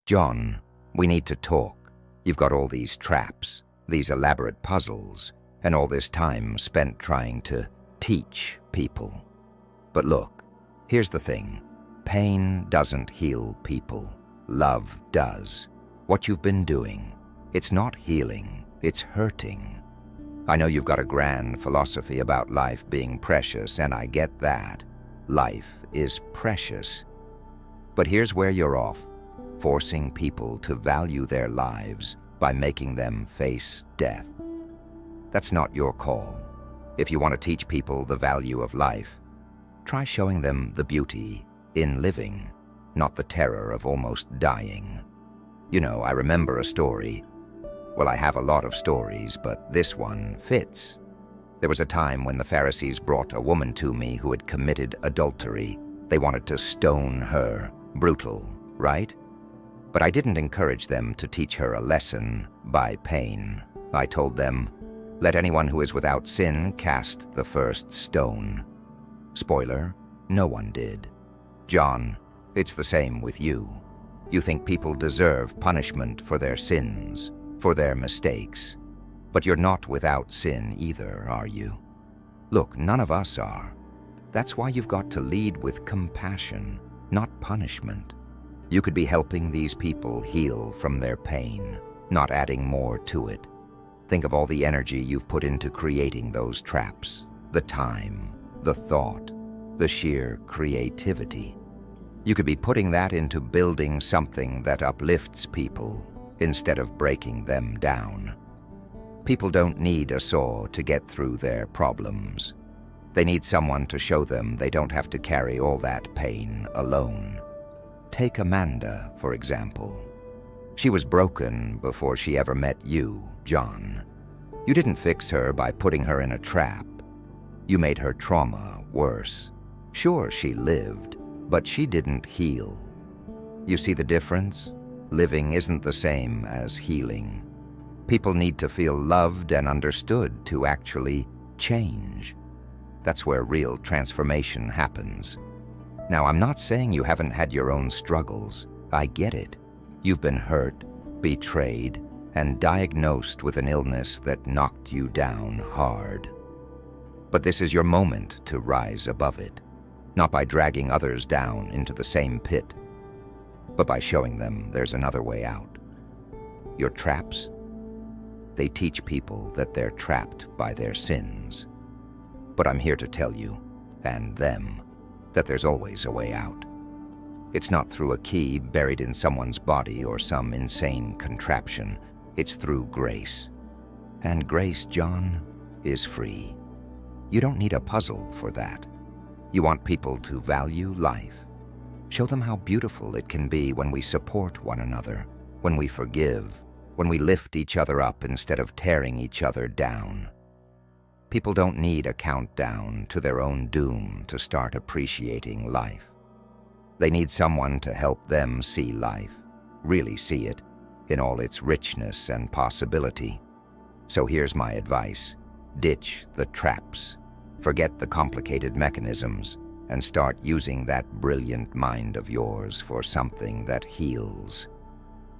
John, we need to talk. You've got all these traps, these elaborate puzzles, and all this time spent trying to teach people. But look, here's the thing. Pain doesn't heal people. Love does. What you've been doing, it's not healing, it's hurting. I know you've got a grand philosophy about life being precious, and I get that. Life is precious. But here's where you're off. Forcing people to value their lives by making them face death. That's not your call. If you want to teach people the value of life, try showing them the beauty in living, not the terror of almost dying. You know, I remember a story. Well, I have a lot of stories, but this one fits. There was a time when the Pharisees brought a woman to me who had committed adultery. They wanted to stone her. Brutal, right? But I didn't encourage them to teach her a lesson by pain. I told them, let anyone who is without sin cast the first stone. Spoiler, no one did. John, it's the same with you. You think people deserve punishment for their sins, for their mistakes. But you're not without sin either, are you? Look, none of us are. That's why you've got to lead with compassion, not punishment. You could be helping these people heal from their pain, not adding more to it. Think of all the energy you've put into creating those traps, the time, the thought, the sheer creativity. You could be putting that into building something that uplifts people instead of breaking them down. People don't need a saw to get through their problems. They need someone to show them they don't have to carry all that pain alone. Take Amanda, for example. She was broken before she ever met you, John. You didn't fix her by putting her in a trap. You made her trauma worse. Sure, she lived, but she didn't heal. You see the difference? Living isn't the same as healing. People need to feel loved and understood to actually change. That's where real transformation happens. Now, I'm not saying you haven't had your own struggles. I get it. You've been hurt, betrayed, and diagnosed with an illness that knocked you down hard. But this is your moment to rise above it, not by dragging others down into the same pit, but by showing them there's another way out. Your traps, they teach people that they're trapped by their sins. But I'm here to tell you, and them, that there's always a way out. It's not through a key buried in someone's body or some insane contraption. It's through grace. And grace, John, is free. You don't need a puzzle for that. You want people to value life. Show them how beautiful it can be when we support one another, when we forgive, when we lift each other up instead of tearing each other down. People don't need a countdown to their own doom to start appreciating life. They need someone to help them see life, really see it, in all its richness and possibility. So here's my advice. Ditch the traps. Forget the complicated mechanisms and start using that brilliant mind of yours for something that heals.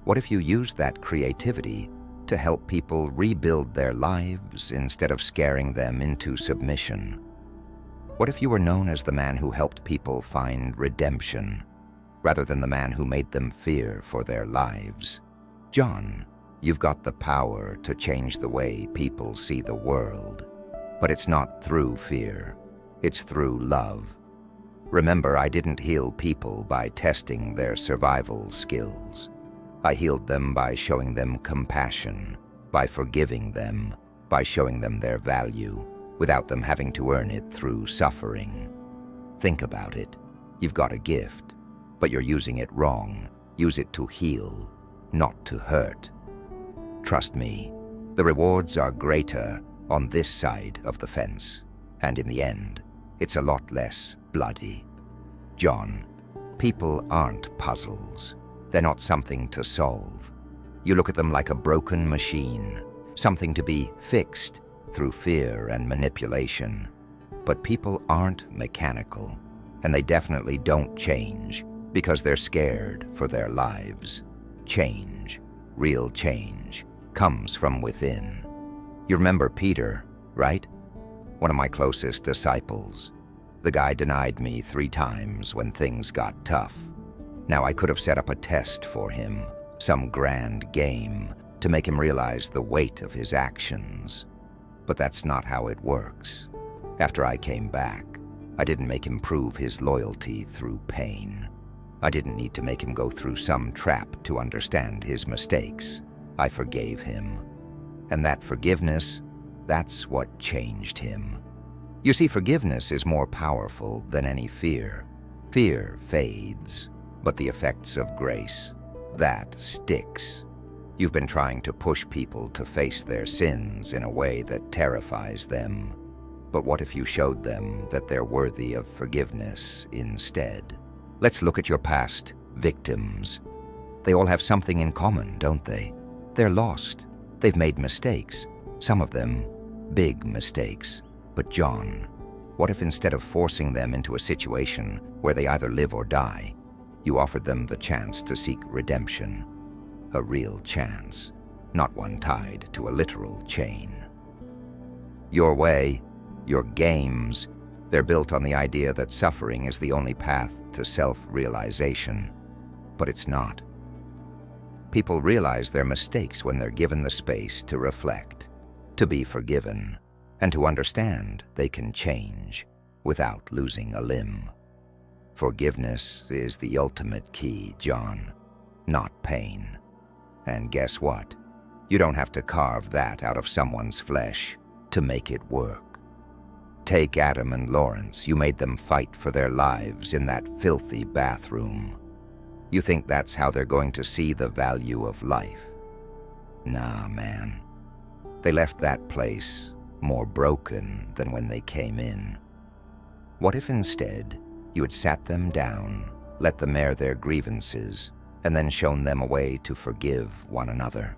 What if you used that creativity to help people rebuild their lives instead of scaring them into submission? What if you were known as the man who helped people find redemption, rather than the man who made them fear for their lives? John, you've got the power to change the way people see the world, but it's not through fear, it's through love. Remember, I didn't heal people by testing their survival skills. I healed them by showing them compassion, by forgiving them, by showing them their value, without them having to earn it through suffering. Think about it. You've got a gift, but you're using it wrong. Use it to heal, not to hurt. Trust me, the rewards are greater on this side of the fence, and in the end, it's a lot less bloody. John, people aren't puzzles. They're not something to solve. You look at them like a broken machine, something to be fixed through fear and manipulation. But people aren't mechanical, and they definitely don't change because they're scared for their lives. change, real change, comes from within. You remember Peter, right? One of my closest disciples. The guy denied me 3 times when things got tough. Now I could have set up a test for him, some grand game, to make him realize the weight of his actions. But that's not how it works. After I came back, I didn't make him prove his loyalty through pain. I didn't need to make him go through some trap to understand his mistakes. I forgave him. And that forgiveness, that's what changed him. You see, forgiveness is more powerful than any fear. Fear fades, but the effects of grace, that sticks. You've been trying to push people to face their sins in a way that terrifies them. But what if you showed them that they're worthy of forgiveness instead? Let's look at your past victims. They all have something in common, don't they? They're lost. They've made mistakes. Some of them, big mistakes. But John, what if instead of forcing them into a situation where they either live or die, you offered them the chance to seek redemption? A real chance, not one tied to a literal chain. Your way, your games, they're built on the idea that suffering is the only path to self-realization. But it's not. People realize their mistakes when they're given the space to reflect, to be forgiven, and to understand they can change without losing a limb. Forgiveness is the ultimate key, John, not pain. And guess what? You don't have to carve that out of someone's flesh to make it work. Take Adam and Lawrence. You made them fight for their lives in that filthy bathroom. You think that's how they're going to see the value of life? Nah, man. They left that place more broken than when they came in. What if instead you had sat them down, let them air their grievances, and then shown them a way to forgive one another?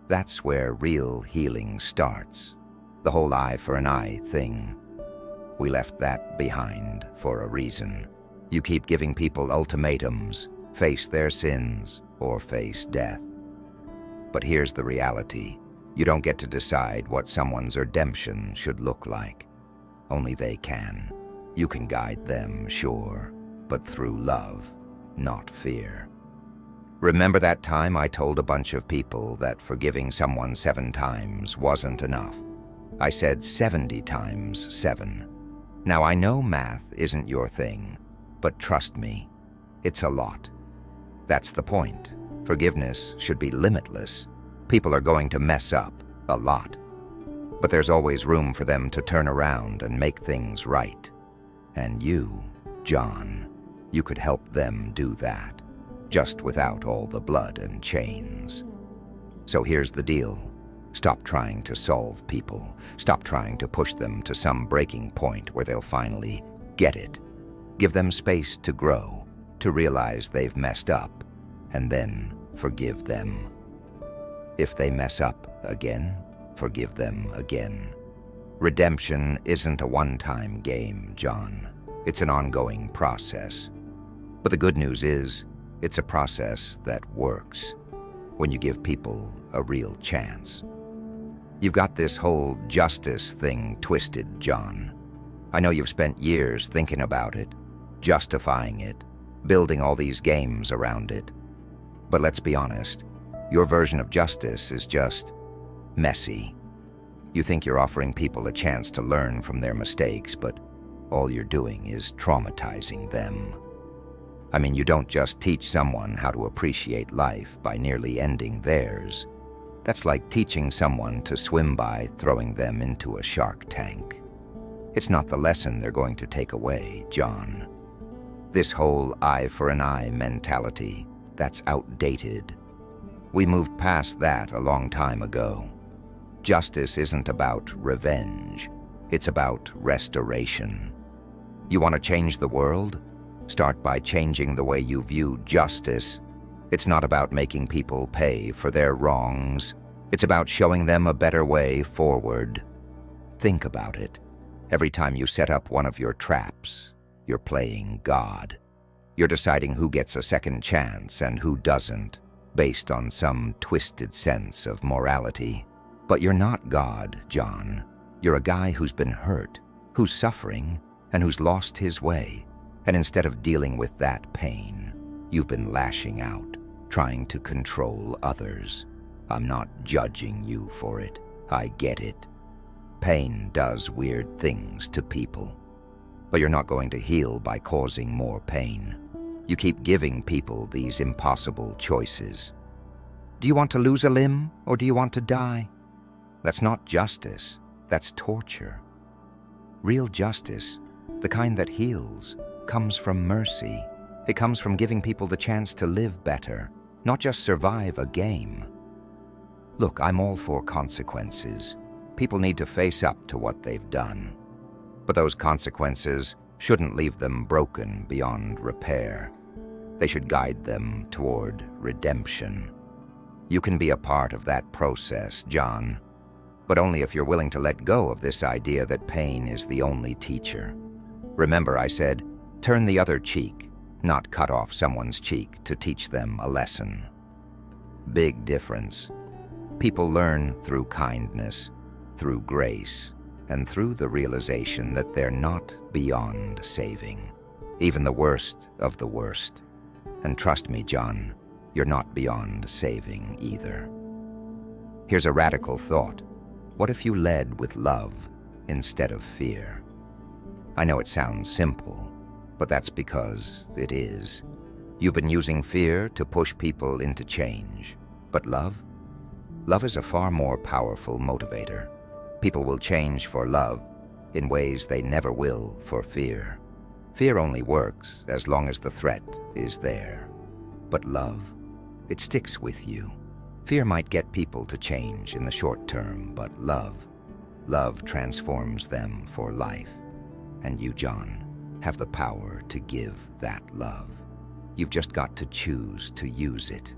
That's where real healing starts. The whole eye for an eye thing. We left that behind for a reason. You keep giving people ultimatums, face their sins or face death. But here's the reality. You don't get to decide what someone's redemption should look like. Only they can. You can guide them, sure, but through love, not fear. Remember that time I told a bunch of people that forgiving someone 7 times wasn't enough? I said 70 times 7. Now I know math isn't your thing, but trust me, it's a lot. That's the point. Forgiveness should be limitless. People are going to mess up a lot. But there's always room for them to turn around and make things right. And you, John, you could help them do that, just without all the blood and chains. So here's the deal. Stop trying to solve people. Stop trying to push them to some breaking point where they'll finally get it. Give them space to grow, to realize they've messed up, and then forgive them. If they mess up again, forgive them again. Redemption isn't a one-time game, John. It's an ongoing process. But the good news is, it's a process that works when you give people a real chance. You've got this whole justice thing twisted, John. I know you've spent years thinking about it, justifying it, building all these games around it. But let's be honest, your version of justice is just messy. You think you're offering people a chance to learn from their mistakes, but all you're doing is traumatizing them. I mean, you don't just teach someone how to appreciate life by nearly ending theirs. That's like teaching someone to swim by throwing them into a shark tank. It's not the lesson they're going to take away, John. This whole eye for an eye mentality, that's outdated. We moved past that a long time ago. Justice isn't about revenge. It's about restoration. You want to change the world? Start by changing the way you view justice. It's not about making people pay for their wrongs. It's about showing them a better way forward. Think about it. Every time you set up one of your traps, you're playing God. You're deciding who gets a second chance and who doesn't. based on some twisted sense of morality. But you're not God, John. You're a guy who's been hurt, who's suffering, and who's lost his way. And instead of dealing with that pain, you've been lashing out, trying to control others. I'm not judging you for it. I get it. Pain does weird things to people. But you're not going to heal by causing more pain. You keep giving people these impossible choices. Do you want to lose a limb, or do you want to die? That's not justice. That's torture. Real justice, the kind that heals, comes from mercy. It comes from giving people the chance to live better, not just survive a game. Look, I'm all for consequences. People need to face up to what they've done. But those consequences shouldn't leave them broken beyond repair. They should guide them toward redemption. You can be a part of that process, John, but only if you're willing to let go of this idea that pain is the only teacher. Remember, I said, turn the other cheek, not cut off someone's cheek to teach them a lesson. Big difference. People learn through kindness, through grace, and through the realization that they're not beyond saving, even the worst of the worst. And trust me, John, you're not beyond saving either. Here's a radical thought. What if you led with love instead of fear? I know it sounds simple, but that's because it is. You've been using fear to push people into change. But love? Love is a far more powerful motivator. People will change for love in ways they never will for fear. Fear only works as long as the threat is there. But love, it sticks with you. Fear might get people to change in the short term, but love transforms them for life. And you, John, have the power to give that love. You've just got to choose to use it.